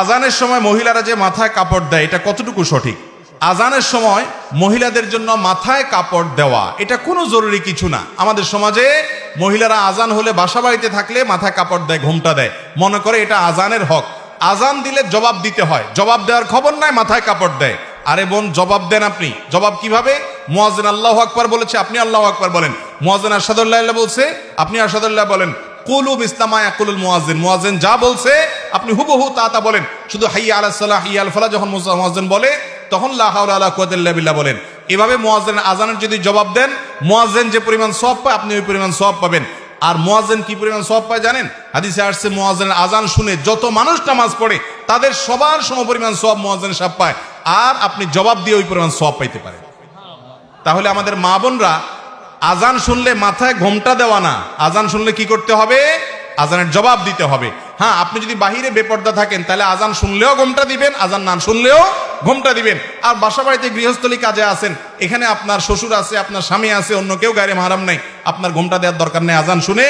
আজানের সময় মহিলারা যে মাথায় কাপড় দেয় এটা কতটুকু সঠিক? আজানের সময় মহিলাদের জন্য মাথায় কাপড় দেওয়া এটা কোনো জরুরি কিছু না। আমাদের সমাজে মহিলারা আজান হলে বাসা বাড়িতে থাকলে মাথায় কাপড় দেয়, ঘোমটা দেয়, মনে করে এটা আজানের হক। আজান দিলে জবাব দিতে হয়, জবাব দেওয়ার খবর নাই, মাথায় কাপড় দেয়। আরে বোন, জবাব দেন আপনি। জবাব কিভাবে? মুয়াজ্জিন আল্লাহু আকবার বলেছে, আপনি আল্লাহু আকবার বলেন। মুয়াজ্জিন আশহাদুল্লাহ বলছে, আপনি আশহাদুল্লাহ বলেন। কুলু বিসলামা ইয়াকুলুল মুয়াজ্জিন, মুয়াজ্জিন যা বলছে আপনি হুবহু তা বলেন। শুধু হাইয়া আলাস সালাহ হাইয়া আল ফালাহ যখন মুয়াজ্জিন বলে তখন লা হাওলা ওয়ালা কুওয়াতা ইল্লা বিল্লাহ বলেন। এভাবে মুয়াজ্জিন আজানের যদি জবাব দেন, মুয়াজ্জিন যে পরিমাণ সওয়াব পায় আপনি ওই পরিমাণ সওয়াব পাবেন। আর মুয়াজ্জিন কি পরিমাণ সওয়াব পায় জানেন? হাদিসে আসছে মুয়াজ্জিনের আজান শুনে যত মানুষ নামাজ পড়ে তাদের সবার সমপরিমাণ সওয়াব মুয়াজ্জিন সাহেব পায়, আর আপনি জবাব দিয়ে ওই পরিমাণ সওয়াব পাইতে পারেন। তাহলে আমাদের মা বোনরা আজান শুনলে মাথায় ঘোমটা দেওয়া না, আজান শুনলে কি করতে হবে? আজানের জবাব দিতে হবে। হ্যাঁ, আপনি যদি বাহিরে বেপর্দা থাকেন তাহলে আজান শুনলেও ঘোমটা দিবেন, আজান না শুনলেও ঘোমটা দিবেন। আর বাসা বাড়িতে গৃহস্থলী কাজে আছেন, এখানে আপনার শ্বশুর আছে, আপনার স্বামী আছে, অন্য কেউ গায়ে মাহারাম নাই, আপনার ঘোমটা দেওয়ার দরকার নেই। আজান শুনে